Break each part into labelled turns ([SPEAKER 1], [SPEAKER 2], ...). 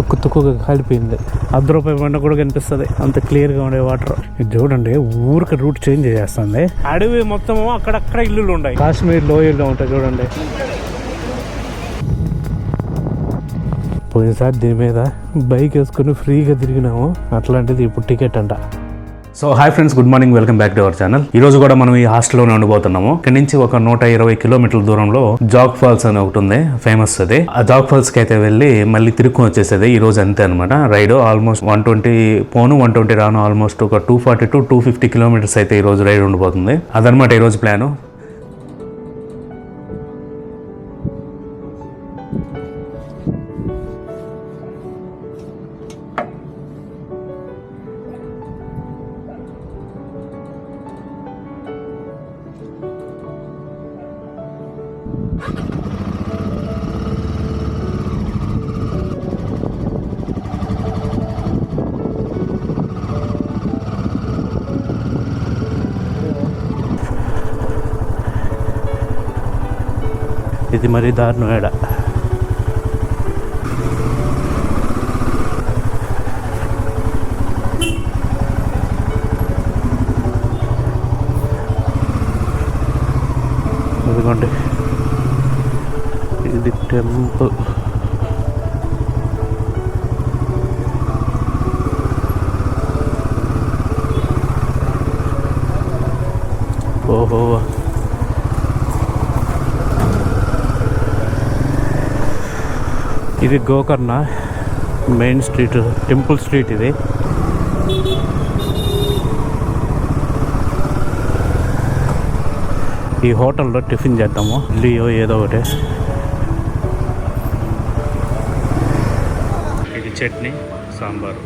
[SPEAKER 1] తుక్కు తుక్కుగా కాలిపోయింది. ₹1 బండ కూడా కనిపిస్తుంది, అంత క్లియర్గా ఉండే వాటర్. ఇది చూడండి, ఊరికి రూట్ చేంజ్ చేస్తుంది. అడవి మొత్తం అక్కడక్కడ ఇల్లులు ఉన్నాయి, కాశ్మీర్ లోయల్లో ఉంటాయి చూడండి. పోయినసారి దీని మీద బైక్ వేసుకుని ఫ్రీగా తిరిగినాము, అట్లాంటిది ఇప్పుడు టికెట్ అంట. So hi friends, good morning, welcome back to our channel. ఈ రోజు కూడా మనం ఈ హాస్టల్లోనే ఉండిపోతున్నాము. ఇక్కడ నుంచి ఒక 120 కిలోమీటర్ల దూరంలో జాగ్ ఫాల్స్ అని ఒకటి ఉంది, ఫేమస్. అది ఆ జాగ్ ఫాల్స్ కి అయితే వెళ్ళి మళ్ళీ తిరుక్కొని వచ్చేసేది ఈ రోజు, అంతే అనమాట. రైడ్ ఆల్మోస్ట్ 120 పోను 120 రాను, ఆల్మోస్ట్ ఒక 240 to 250 కిలోమీటర్స్ అయితే ఈ రోజు రైడ్ ఉండిపోతుంది. అదనమాట ఈ రోజు ప్లాను. ఇది మరీ దారుణం. ఏడ అదిగోండి, ఇది టెంపుల్. ఓహో, ఇది Gokarna main street, temple street. ఇది ఈ హోటల్లో టిఫిన్ చేద్దాము, లియో ఏదో ఒకటి. ఇది చట్నీ, సాంబారు.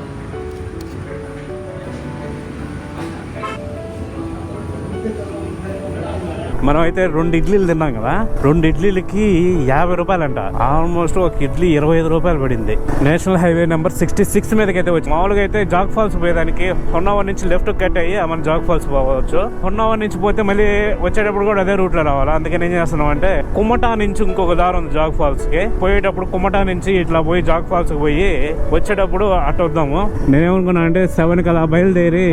[SPEAKER 1] మనం అయితే 2 ఇడ్లీలు తిన్నాం కదా, 2 ఇడ్లీలకి ₹50 అంట. ఆల్మోస్ట్ ఒక ఇడ్లీ ₹25 పడింది. నేషనల్ హైవే నెంబర్ 66 మీదకి అయితే వచ్చి, మామూలుగా అయితే జాగ్ ఫాల్స్ పోయేదానికి హొన్నావర్ నుంచి లెఫ్ట్ కట్ అయ్యి మన జాగ్ ఫాల్స్ పోవచ్చు. హొన్నావర్ నుంచి పోతే మళ్ళీ వచ్చేటప్పుడు కూడా అదే రూట్ లో రావాలి. అందుకని ఏం చేస్తున్నాం అంటే, కుమటా నుంచి ఇంకొక దారి ఉంది జాగ్ ఫాల్స్ కి. పోయేటప్పుడు కుమటా నుంచి ఇట్లా పోయి జాగ్ ఫాల్స్ కి పోయి వచ్చేటప్పుడు అటు వద్దాము. నేనేమనుకున్నా అంటే 7 కల్లా బయలుదేరి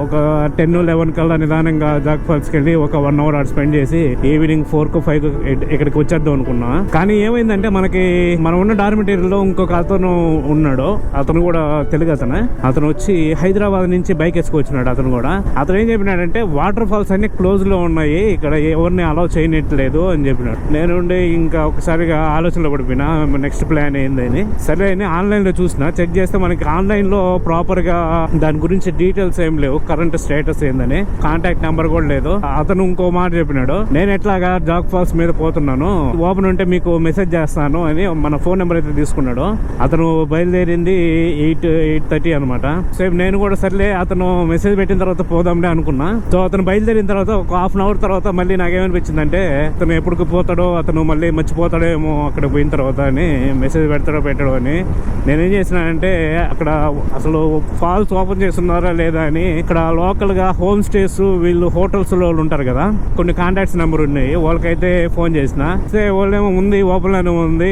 [SPEAKER 1] ఒక 10-11 కల్లా నిదానంగా జాగ్ ఫాల్స్ కి వెళ్ళి ఒక 1 hour అటు స్పెండ్ చేసి ఈవినింగ్ 4-5 ఇక్కడికి వచ్చేద్దాం అనుకున్నా. కానీ ఏమైందంటే, మనం ఉన్న డార్మిటరీలో ఇంకొక అతను ఉన్నాడు. అతను కూడా తెలుగు అతను వచ్చి హైదరాబాద్ నుంచి బైక్ వేసుకొచ్చినాడు. అతను ఏం చెప్పినాడంటే, వాటర్ ఫాల్స్ అన్ని క్లోజ్ లో ఉన్నాయి, ఇక్కడ ఎవరిని అలౌ చేయనట్లేదు అని చెప్పినాడు. నేను ఇంకా ఒకసారిగా ఆలోచనలో పడిపోయినా, నెక్స్ట్ ప్లాన్ ఏందని. సరే అని ఆన్లైన్ లో చూసిన, చెక్ చేస్తే మనకి ఆన్లైన్ లో ప్రాపర్ గా దాని గురించి డీటెయిల్స్ ఏం లేవు, కరెంట్ స్టేటస్ ఏందని, కాంటాక్ట్ నెంబర్ కూడా లేదు. అతను ఇంకో మాట చెప్పినాడు, నేను ఎట్లాగా జాగ్ ఫాల్స్ మీద పోతున్నాను, ఓపెన్ ఉంటే మీకు మెసేజ్ చేస్తాను అని మన ఫోన్ నెంబర్ అయితే తీసుకున్నాడు. అతను బయలుదేరింది 8:30 అనమాట. సేమ్ నేను కూడా సర్లే అతను మెసేజ్ పెట్టిన తర్వాత పోదాంలే అనుకున్నా. సో అతను బయలుదేరిన తర్వాత ఒక 1/2 hour తర్వాత మళ్ళీ నాకేమనిపించింది అంటే, అతను ఎప్పుడు పోతాడో, అతను మళ్ళీ మర్చిపోతాడేమో అక్కడ పోయిన తర్వాత అని, మెసేజ్ పెట్టడో అని. నేనేం చేసినానంటే, అక్కడ అసలు ఫాల్స్ ఓపెన్ చేస్తున్నారా లేదా అని ఇక్కడ లోకల్ గా హోమ్ స్టేస్, వీళ్ళు హోటల్స్ లో ఉంటారు కదా, కొన్ని కాంటాక్ట్స్ నెంబర్ ఉన్నాయి, వాళ్ళకైతే ఫోన్ చేసిన. వాళ్ళేమో ఉంది, ఓపెన్ లోనే ఉంది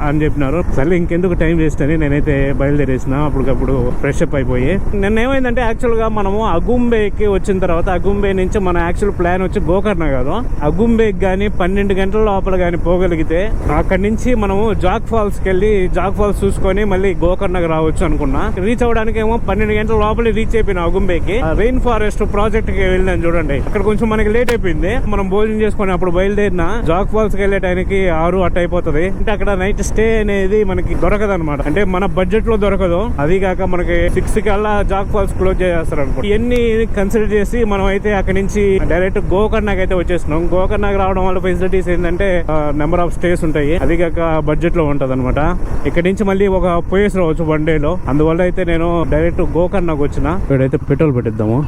[SPEAKER 1] అని చెప్పినారు. సరే ఇంకెందుకు టైం వేస్ట్ అని నేనైతే బయలుదేరేసిన. అప్పటికప్పుడు ఫ్రెష్ అప్ అయిపోయి, నిన్న ఏమైందంటే, యాక్చువల్ గా మనము అగుంబేకి వచ్చిన తర్వాత, అగుంబే నుంచి మన యాక్చువల్ ప్లాన్ వచ్చి గోకర్ణ కాదు, అగుంబేకి గానీ 12 గంటల లోపల గానీ పోగలిగితే అక్కడి నుంచి మనము జాగ్ ఫాల్స్ కి వెళ్ళి జాగ్ ఫాల్స్ చూసుకొని మళ్ళీ గోకర్ణకు రావచ్చు అనుకున్నా. రీచ్ అవడానికి ఏమో 12 గంటల లోపల రీచ్ అయిపోయిన అగుంబేకి. రెయిన్ ఫారెస్ట్ ప్రాజెక్ట్ కి వెళ్ళాను చూడండి, అక్కడ కొంచెం మనకి లేట్ అయిపోయింది. మనం భోజనం చేసుకుని అప్పుడు బయలుదేరిన జాగ్ ఫాల్స్ కి వెళ్ళే టైంకి 6 అట్ అయిపోతుంది. అంటే అక్కడ నైట్ స్టే అనేది మనకి దొరకదు అనమాట, అంటే మన బడ్జెట్ లో దొరకదు. అది కాక మనకి 6 కల్లా జాగ్ ఫాల్స్ క్లోజ్ చేస్తారు అనుకో. ఇవన్నీ కన్సిడర్ చేసి మనం అయితే అక్కడి నుంచి డైరెక్ట్ గోకర్ణకి అయితే వచ్చేసినాం. గోకర్ణకి రావడం వల్ల ఫెసిలిటీస్ ఏంటంటే, నెంబర్ ఆఫ్ స్టేస్ ఉంటాయి, అది కాక బడ్జెట్ లో ఉంటది అనమాట. ఇక్కడి నుంచి మళ్ళీ ఒక పోయేసి రావచ్చు 1 day లో. అందువల్ల అయితే నేను డైరెక్ట్ గోకర్ణకు వచ్చిన. ఇక్కడైతే పెట్రోల్ పెట్టిద్దాము.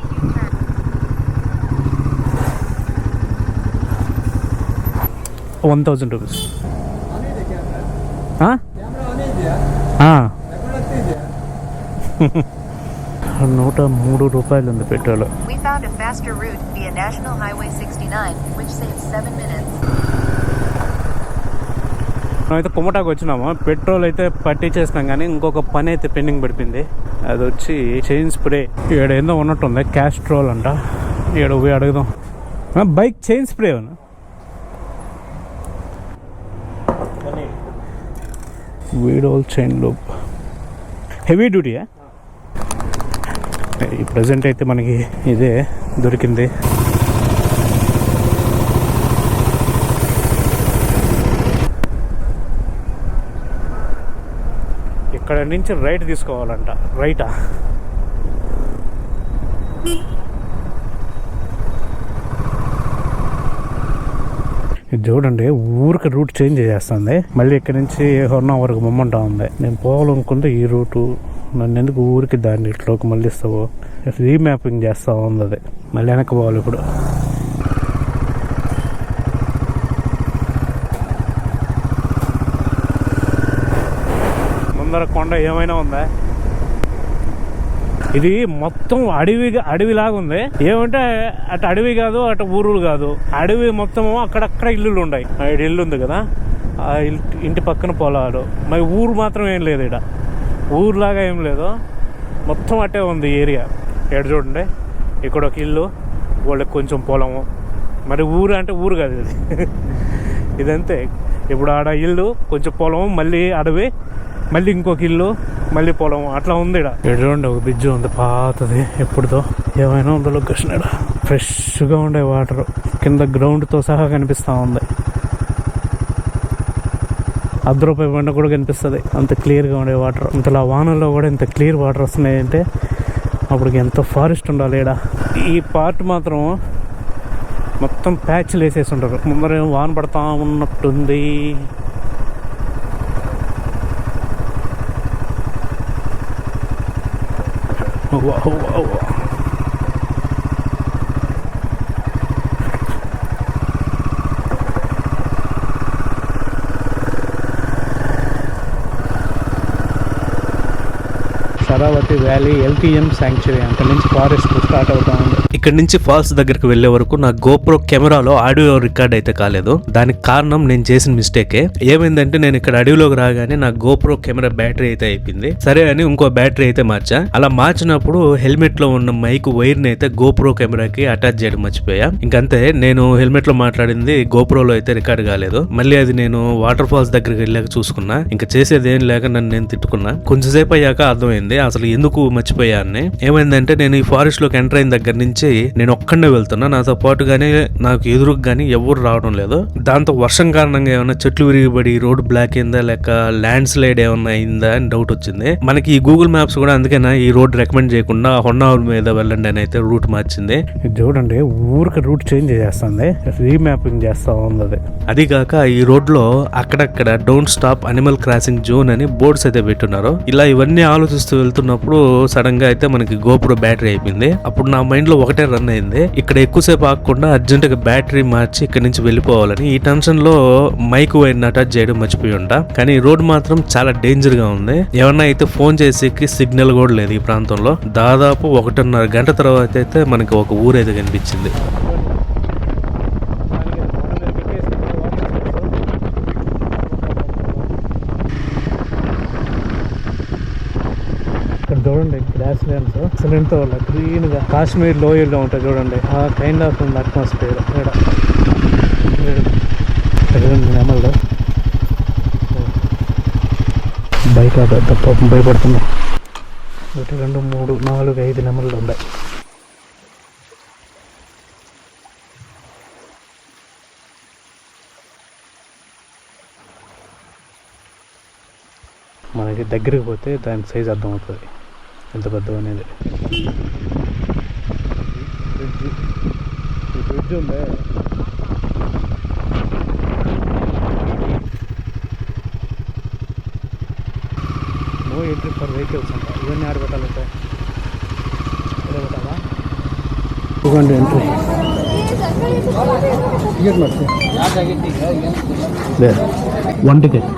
[SPEAKER 1] ₹1,000. 103 ఉంది petrol. We found a faster route via National Highway 69 which saves 7 minutes. అయితే కుమ్మటాకు వచ్చినాము. పెట్రోల్ అయితే పట్టించేసినాం కానీ ఇంకొక పని అయితే పెండింగ్ పడిపోయింది. అది వచ్చి చైన్ స్ప్రే. ఇక్కడ ఏందో ఉన్నట్టుంది, క్యాస్ట్రోల్ అంట. ఇక్కడ పోయి అడుగుదాం. Bike chain spray Veedol chain lube heavy డ్యూటీయా? ఈ ప్రజెంట్ అయితే మనకి ఇదే దొరికింది. ఇక్కడ నుంచి రైట్ తీసుకోవాలంట. రైటా? ఇది చూడండి, ఊరికి రూట్ చేంజ్ చేస్తుంది. మళ్ళీ ఇక్కడ నుంచి హొర్నా వరకు మమ్మంటా ఉంది. నేను పోవాలనుకుంటే ఈ రూటు, నన్ను ఎందుకు ఊరికి దాన్ని ఇట్లోకి మళ్ళీ ఇస్తావు? రీమ్యాపింగ్ చేస్తా ఉంది అది. మళ్ళీ వెనక్కి పోవాలి ఇప్పుడు. ముందర కొండ ఏమైనా ఉందా? ఇది మొత్తం అడవిలాగా ఉంది. ఏమంటే అటు అడవి కాదు, అటు ఊరులు కాదు. అడవి మొత్తము అక్కడక్కడ ఇల్లులు ఉన్నాయి. ఇక్కడ ఇల్లు ఉంది కదా, ఆ ఇంటి పక్కన పొలాలు. మరి ఊరు మాత్రం ఏం లేదు. ఇక్కడ ఊరులాగా ఏం లేదు, మొత్తం అట్టే ఉంది ఏరియా. ఇక్కడ చూడండి, ఇక్కడ ఒక ఇల్లు, వాళ్ళకి కొంచెం పొలము. మరి ఊరు అంటే ఊరు కాదు ఇది. ఇదంతే. ఇప్పుడు ఆడ ఇల్లు, కొంచెం పొలం, మళ్ళీ అడవి, మళ్ళీ ఇంకొక ఇల్లు, మళ్ళీ పొలం, అట్లా ఉంది. ఇక్కడ చూడండి, ఒక బ్రిడ్జ్ ఉంది పాతది, ఎప్పుడుదో. ఏమైనా ఉందో లొకేషన్. ఇక్కడ ఫ్రెష్గా ఉండే వాటర్ కింద గ్రౌండ్తో సహా కనిపిస్తూ ఉంది. ₹1 బండ కూడా కనిపిస్తుంది, అంత క్లియర్గా ఉండే వాటర్. అంతలా వానల్లో కూడా ఇంత క్లియర్ వాటర్ వస్తున్నాయంటే అప్పటికి ఎంత ఫారెస్ట్ ఉండాలి ఇక్కడ. ఈ పార్ట్ మాత్రం మొత్తం ప్యాచ్లు వేసేసి ఉంటారు. ముందర వాన పడతా ఉన్నట్టుంది. Sharavathi valley LTM sanctuary. అక్కడి నుంచి ఫారెస్ట్ స్టార్ట్ అవుతా ఉంది.
[SPEAKER 2] ఇక్కడ నుంచి ఫాల్స్ దగ్గరకు వెళ్లే వరకు నా గోప్రో కెమెరాలో ఆడియో రికార్డ్ అయితే కాలేదు. దానికి కారణం నేను చేసిన మిస్టేకే. ఏమైందంటే, నేను ఇక్కడ అడవిలోకి రాగానే నా గోప్రో కెమెరా బ్యాటరీ అయితే అయిపోయింది. సరే అని ఇంకో బ్యాటరీ అయితే మార్చా. అలా మార్చినప్పుడు హెల్మెట్ లో ఉన్న మైక్ వైర్ ని అయితే గోప్రో కెమెరాకి అటాచ్ చేయడం మర్చిపోయా. ఇంకంతే, నేను హెల్మెట్ లో మాట్లాడింది గోప్రోలో అయితే రికార్డ్ కాలేదు. మళ్ళీ అది నేను వాటర్ ఫాల్స్ దగ్గరికి వెళ్ళాక చూసుకున్నా. ఇంకా చేసేది ఏం లేక నన్ను నేను తిట్టుకున్నా. కొంచెంసేపు అయ్యాక అర్థమైంది అసలు ఎందుకు మర్చిపోయా అని. ఏమైందంటే, నేను ఈ ఫారెస్ట్ లోకి ఎంటర్ అయిన దగ్గర నుంచి నేను ఒక్కడే వెళ్తున్నా. నాతో పాటు గానీ నాకు ఎదురుకు గానీ ఎవరు రావడం లేదు. దాంతో వర్షం కారణంగా ఏమైనా చెట్లు విరిగిపడి రోడ్ బ్లాక్ అయిందా, లేక ల్యాండ్ స్లైడ్ ఏమన్నా అయిందా అని డౌట్ వచ్చింది. మనకి ఈ గూగుల్ మ్యాప్స్ కూడా అందుకేనా ఈ రోడ్ రికమెండ్ చేయకుండా హొన్నావర్ మీద వెళ్ళండి అని అయితే రూట్ మార్చింది.
[SPEAKER 1] చూడండి, ఊరికి రూట్ చేంజ్ చేస్తుంది, రీమ్యాపింగ్ చేస్తా ఉంది.
[SPEAKER 2] అది కాక ఈ రోడ్ లో అక్కడక్కడ don't stop animal crossing zone అని బోర్డ్స్ అయితే పెట్టున్నారు. ఇలా ఇవన్నీ ఆలోచిస్తూ వెళ్తున్నప్పుడు సడన్ గా అయితే మనకి గోప్రో బ్యాటరీ అయిపోయింది. అప్పుడు నా మైండ్ లో ఒకటే రన్ అయింది, ఇక్కడ ఎక్కువసేపు ఆగకుండా అర్జెంట్ గా బ్యాటరీ మార్చి ఇక్కడ నుంచి వెళ్ళిపోవాలని. ఈ టెన్షన్ లో మైక్ వైర్ అటాచ్ చేయడం మర్చిపోయి ఉంటా. కానీ ఈ రోడ్ మాత్రం చాలా డేంజర్ గా ఉంది. ఏమన్నా అయితే ఫోన్ చేసేకి సిగ్నల్ కూడా లేదు ఈ ప్రాంతంలో. దాదాపు 1.5 గంట తర్వాత అయితే మనకి ఒక ఊరైతే కనిపించింది.
[SPEAKER 1] ఇక్కడ చూడండి, గ్రాస్ ల్యాండ్స్ అసలు గ్రీన్ గా కాశ్మీర్ లోయల్లో ఉంటాయి. చూడండి, ఆ కైండ్ ఆఫ్ ఉంది అట్మాస్ఫియర్. నెమళ్ళు బయట పెద్ద పాపం భయపడుతున్నాయి. 1 2 3 4 5 నెమళ్ళు ఉన్నాయి. మనకి దగ్గరికి పోతే దాని సైజ్ అర్థమవుతుంది ఎంత పెద్ద అనేది. బ్రిడ్జ్ ఉందే, నో ఎంట్రీ ఫర్ వెహికల్స్ అంట. ఇవన్నీ ఆడ పెట్టాలంటే పెట్టాలా? ఇవ్వండి ఎంట్రీ. టికెట్ లేదు, 1 టికెట్.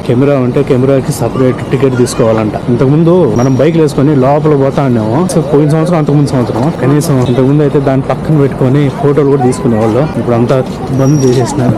[SPEAKER 1] కెమెరా ఉంటే కెమెరాకి సపరేట్ టికెట్ తీసుకోవాలంట. ఇంతకుముందు మనం బైక్ వేసుకొని లోపల పోతా ఉన్నాము. సో పోయిన సంవత్సరం అంతకుముందు సంవత్సరం కనీసం ఇంతకుముందు అయితే దాన్ని పక్కన పెట్టుకొని ఫోటోలు కూడా తీసుకునేవాళ్ళు. ఇప్పుడు అంతా బంద్ చేసేసినారు.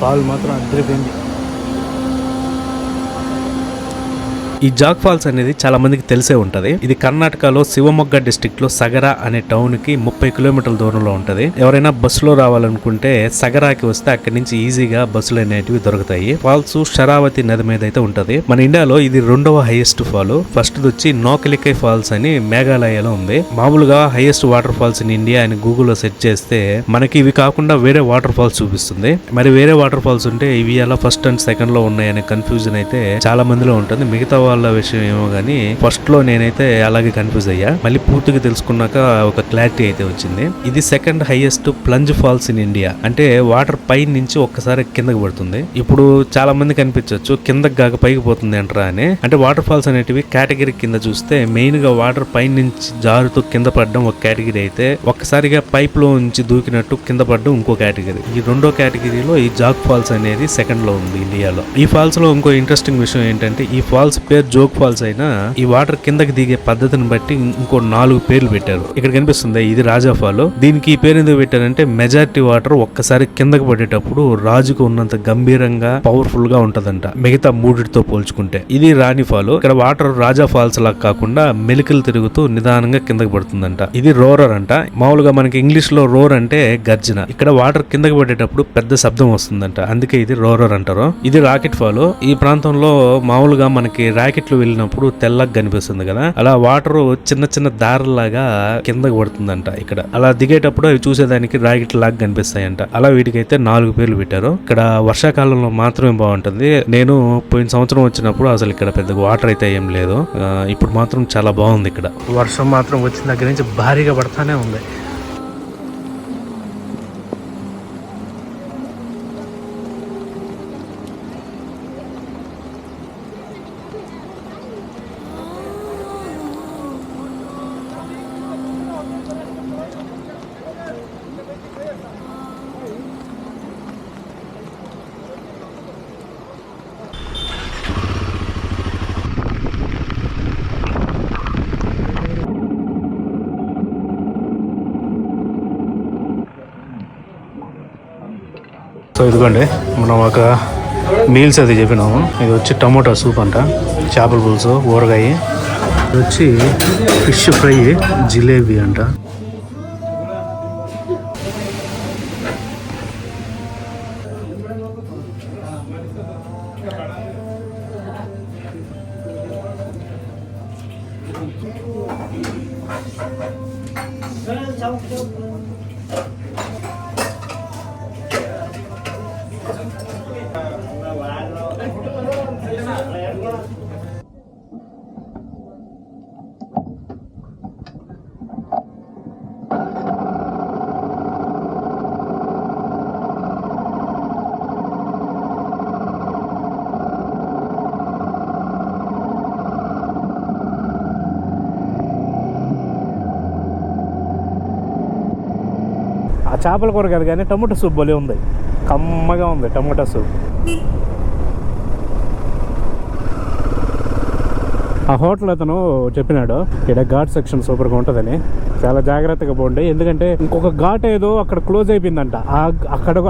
[SPEAKER 1] ఫాల్ మాత్రం అద్దరిపోయింది.
[SPEAKER 2] ఈ జాగ్ ఫాల్స్ అనేది చాలా మందికి తెలిసే ఉంటది. ఇది కర్ణాటకలో శివమొగ్గ డిస్ట్రిక్ట్ లో సగరా అనే టౌన్ కి 30 కిలోమీటర్ల దూరంలో ఉంటది. ఎవరైనా బస్సులో రావాలనుకుంటే సగరాకి వస్తే అక్కడి నుంచి ఈజీగా బస్సులు అనేటివి దొరుకుతాయి. ఫాల్స్ శరావతి నది మీద అయితే ఉంటది. మన ఇండియాలో ఇది 2వ హైయెస్ట్ ఫాల్. ఫస్ట్ వచ్చి నోకలికై ఫాల్స్ అని మేఘాలయలో ఉంది. మామూలుగా highest waterfalls in India అని గూగుల్లో సెర్చ్ చేస్తే మనకి ఇవి కాకుండా వేరే వాటర్ ఫాల్స్ చూపిస్తుంది. మరి వేరే వాటర్ ఫాల్స్ ఉంటే ఇవి ఎలా ఫస్ట్ అండ్ సెకండ్ లో ఉన్నాయనే కన్ఫ్యూజన్ అయితే చాలా మందిలో ఉంటుంది. మిగతా వాళ్ళ విషయం ఏమో గానీ ఫస్ట్ లో నేనైతే అలాగే కన్ఫ్యూజ్ అయ్యా. మళ్ళీ పూర్తిగా తెలుసుకున్నాక ఒక క్లారిటీ అయితే వచ్చింది. ఇది second highest plunge falls in India. అంటే వాటర్ పై నుంచి ఒక్కసారి కిందకి పడుతుంది. ఇప్పుడు చాలా మంది కనిపించవచ్చు కిందకి కాక పైకి పోతుంది అంటారా అని. అంటే వాటర్ ఫాల్స్ అనేటివి కేటగిరీ కింద చూస్తే మెయిన్ గా వాటర్ పై నుంచి జారుతూ కింద పడడం ఒక కేటగిరీ అయితే ఒక్కసారిగా పైప్ లో నుంచి దూకినట్టు కింద పడడం ఇంకో కేటగిరీ. ఈ రెండో కేటగిరీలో ఈ జాగ్ ఫాల్స్ అనేది సెకండ్ లో ఉంది ఇండియాలో. ఈ ఫాల్స్ లో ఇంకో ఇంట్రెస్టింగ్ విషయం ఏంటంటే ఈ ఫాల్స్ పేరు జోగ్ ఫాల్స్ అయినా ఈ వాటర్ కిందకి దిగే పద్ధతిని బట్టి ఇంకో 4 పేర్లు పెట్టారు. ఇక్కడ కనిపిస్తుంది ఇది రాజా ఫాల్. దీనికి ఈ పేరు ఎందుకు పెట్టారంటే మెజారిటీ వాటర్ ఒక్కసారి కిందకి పడేటప్పుడు రాజుకు ఉన్నంత గంభీరంగా పవర్ఫుల్ గా ఉంటదంట మిగతా మూడిటితో పోల్చుకుంటే. ఇది రాణి ఫాల్. ఇక్కడ వాటర్ రాజా ఫాల్స్ లాగా కాకుండా మెలికలు తిరుగుతూ నిదానంగా కిందకి పడుతుందంట. ఇది రోరర్ అంట. మామూలుగా మనకి ఇంగ్లీష్ లో రోర్ అంటే గర్జన. ఇక్కడ వాటర్ కిందకి పడేటప్పుడు పెద్ద శబ్దం వస్తుందంట. అందుకే ఇది రోరర్ అంటారు. ఇది రాకెట్ ఫాల్. ఈ ప్రాంతంలో మామూలుగా మనకి రాకెట్లు వెళ్ళినప్పుడు తెల్లగా కనిపిస్తుంది కదా, అలా వాటర్ చిన్న చిన్న దారులాగా కిందకి పడుతుందంట. ఇక్కడ అలా దిగేటప్పుడు అవి చూసేదానికి రాకెట్ లాగా కనిపిస్తాయంట. అలా వీటికైతే 4 పేర్లు పెట్టారు. ఇక్కడ వర్షాకాలంలో మాత్రమే బాగుంటుంది. నేను పోయిన సంవత్సరం వచ్చినప్పుడు అసలు ఇక్కడ పెద్దగా వాటర్ అయితే ఏం లేదు. ఇప్పుడు మాత్రం చాలా బాగుంది. ఇక్కడ
[SPEAKER 1] వర్షం మాత్రం వచ్చిన దగ్గర నుంచి భారీగా పడతానే ఉంది. సో ఇదిగోండి మనం ఒక మీల్స్ అది చెప్పినాము. ఇది వచ్చి టమోటా సూప్ అంట, చేపల పులుసు, ఊరగాయ. ఇది వచ్చి ఫిష్ ఫ్రై, జిలేబీ అంట. ఆ చేపల కూర కాదు కానీ టమాటా సూప్ భలే ఉంది, కమ్మగా ఉంది టమాటా సూప్. ఆ హోటల్ అతను చెప్పినాడు ఇక్కడ ఘాట్ సెక్షన్ సూపర్గా ఉంటుందని, చాలా జాగ్రత్తగా పోండి ఎందుకంటే ఇంకొక ఘాట్ ఏదో అక్కడ క్లోజ్ అయిపోయిందంట.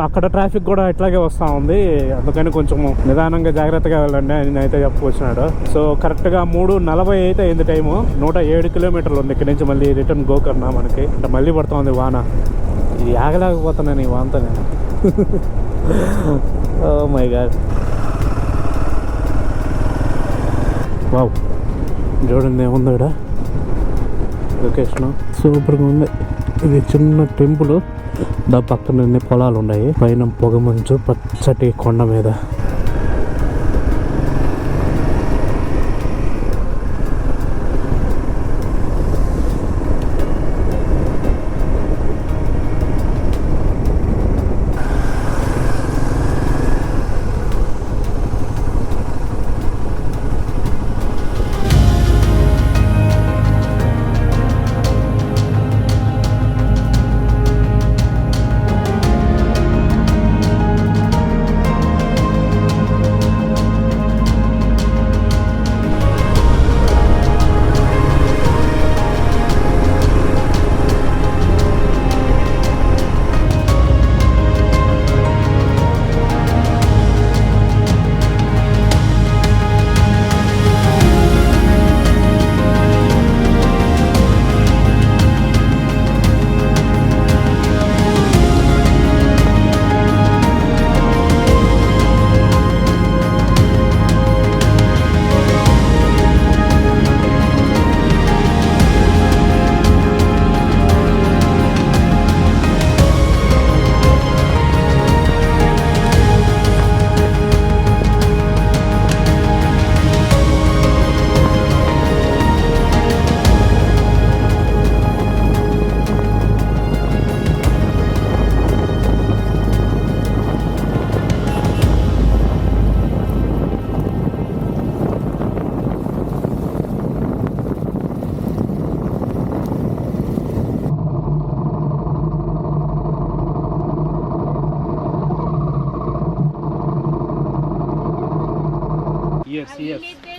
[SPEAKER 1] అక్కడ ట్రాఫిక్ కూడా ఇట్లాగే వస్తూ ఉంది, అందుకని కొంచెం నిదానంగా జాగ్రత్తగా వెళ్ళండి అని అయితే చెప్పుకొచ్చినాడు. సో కరెక్ట్గా 3:40 అయితే అయింది టైము. 107 కిలోమీటర్లు ఉంది ఇక్కడ నుంచి మళ్ళీ రిటర్న్ గోకర్ణ. మనకి అంటే మళ్ళీ పడుతుంది వాన. ఇది ఆగలేకపోతున్నాను ఈ వానతో నేను. ఓ మై గాడ్, వావ్ చూడండి ఏముంది ఇక్కడ లొకేషన్ సూపర్గా ఉంది. ఇది చిన్న టెంపుల్, దా పక్కన అన్ని పొలాలు ఉన్నాయి, పైన పొగమంచు, పచ్చటి కొండ మీద.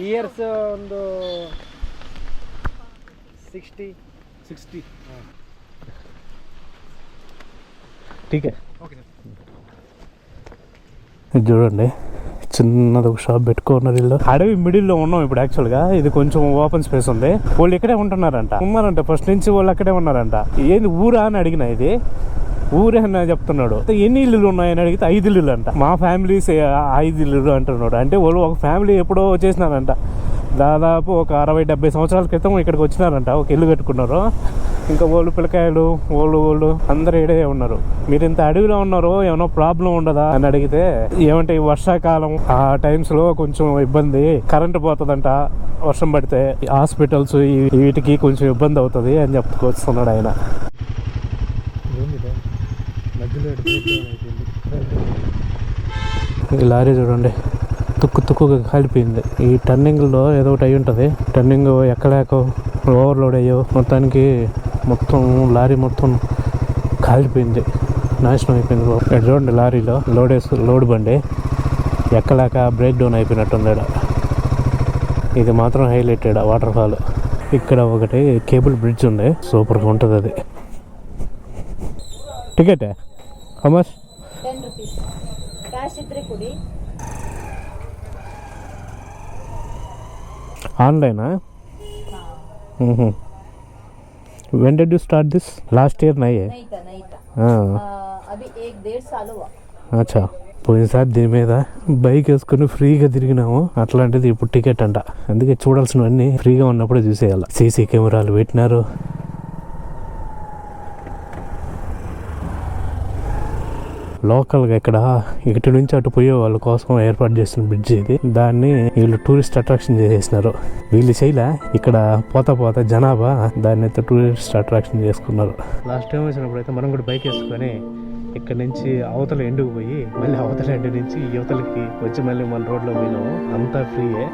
[SPEAKER 3] ಇಯರ್ಸ್ ಒಂದು 60.
[SPEAKER 1] ఠీకే
[SPEAKER 3] ఓకే సార్.
[SPEAKER 1] ఇది చూడండి, చిన్నది ఒక షాప్ పెట్టుకున్నారు వీళ్ళు. అడవి మిడిల్లో ఉన్నాం ఇప్పుడు. యాక్చువల్గా ఇది కొంచెం ఓపెన్ స్పేస్ ఉంది. వాళ్ళు ఇక్కడే ఉన్నారంట ఫస్ట్ నుంచి. వాళ్ళు అక్కడే ఉన్నారంట. ఏంది ఊరా అని అడిగిన, ఇది ఊరే అని చెప్తున్నాడు. ఎన్ని ఇల్లులు ఉన్నాయని అడిగితే 5 ఇల్లులు అంట. మా ఫ్యామిలీస్ 5 ఇల్లులు అంటున్నాడు. అంటే వాళ్ళు ఒక ఫ్యామిలీ ఎప్పుడో చేసినారంట. దాదాపు ఒక 60-70 సంవత్సరాల క్రితం ఇక్కడికి వచ్చినారంట. ఒక ఇల్లు కట్టుకున్నారు. ఇంకా వాళ్ళు పిల్లకాయలు వాళ్ళు అందరు ఏడే ఉన్నారు. మీరు ఇంత అడవిలో ఉన్నారు, ఏమైనా ప్రాబ్లం ఉండదా అని అడిగితే, ఏమంటే ఈ వర్షాకాలం ఆ టైమ్స్ లో కొంచెం ఇబ్బంది, కరెంట్ పోతుందంట వర్షం పడితే, హాస్పిటల్స్ వీటికి కొంచెం ఇబ్బంది అవుతుంది అని చెప్పుకొస్తున్నాడు ఆయన. ఈ లారీ చూడండి, తుక్కుగా కాలిపోయింది. ఈ టర్నింగ్లో ఏదో ఒకటి అయి ఉంటుంది. టర్నింగ్ ఎక్కలేక ఓవర్లోడ్ అయ్యో మొత్తానికి మొత్తం లారీ మొత్తం కాలిపోయింది, నాశనం అయిపోయింది. ఇక్కడ చూడండి, లారీలో లోడ్ బండి ఎక్కలేక బ్రేక్ డౌన్ అయిపోయినట్టుంది. ఇది మాత్రం హైలైటెడ్ వాటర్ ఫాల్. ఇక్కడ ఒకటి కేబుల్ బ్రిడ్జ్ ఉంది, సూపర్గా ఉంటుంది అది. Ticket how much?
[SPEAKER 4] 10 rupees. Cash itre kudi.
[SPEAKER 1] ఆన్లైనా? When did you start this? Last year नहीं है?
[SPEAKER 4] नहीं था.
[SPEAKER 1] हाँ.
[SPEAKER 4] अभी 1-1.5 साल हुआ.
[SPEAKER 1] అచ్చా, పోయినసారి దీని మీద బైక్ వేసుకుని ఫ్రీగా తిరిగినాము. అట్లాంటిది ఇప్పుడు టికెట్ అంట. అందుకే చూడాల్సినవన్నీ ఫ్రీగా ఉన్నప్పుడే చూసేయాలి. సీసీ కెమెరాలు పెట్టినారు. లోకల్గా ఇక్కడ ఇటు నుంచి అటు పోయే వాళ్ళ కోసం ఏర్పాటు చేసిన బ్రిడ్జ్ ఇది. దాన్ని వీళ్ళు టూరిస్ట్ అట్రాక్షన్ చేసేసినారు. వీళ్ళు చేయలే, ఇక్కడ పోతా జనాభా దాన్ని అయితే టూరిస్ట్ అట్రాక్షన్ చేసుకున్నారు. లాస్ట్ టైం వచ్చినప్పుడు అయితే మనం కూడా బైక్ వేసుకొని ఇక్కడ నుంచి అవతల ఎండుకు పోయి మళ్ళీ అవతల ఎండు నుంచి యువతలకి వచ్చి మళ్ళీ మన రోడ్లో పోయినాము. అంతా ఫ్రీయే.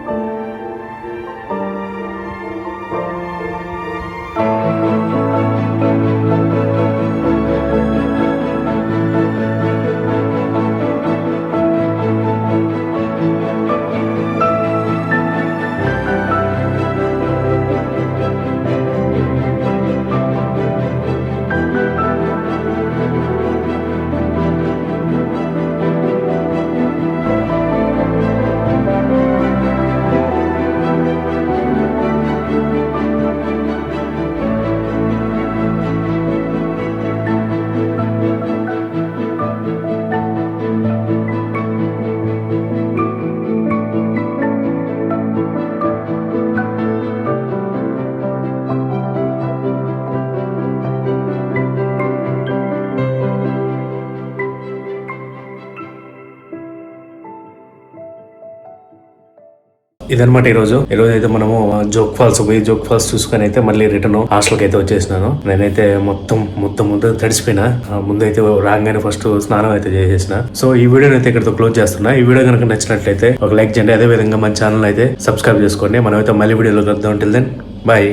[SPEAKER 1] ఇదనమాట ఈరోజు అయితే మనము జోగ్ ఫాల్స్ చూసుకొని అయితే మళ్ళీ రిటర్న్ హాస్టల్కి అయితే వచ్చేసినాను. నేనైతే మొత్తం ముందు తడిసిపోయినా. ముందైతే రాగానే ఫస్ట్ స్నానం అయితే చేసేసిన. సో ఈ వీడియోని అయితే ఇక్కడతో క్లోజ్ చేస్తున్నా. ఈ వీడియో కనుక నచ్చినట్లయితే ఒక లైక్ చేయండి. అదే విధంగా మన ఛానల్ అయితే సబ్స్క్రైబ్ చేసుకోండి. మనమైతే మళ్ళీ వీడియోలో కలుద్దాం. Till then bye.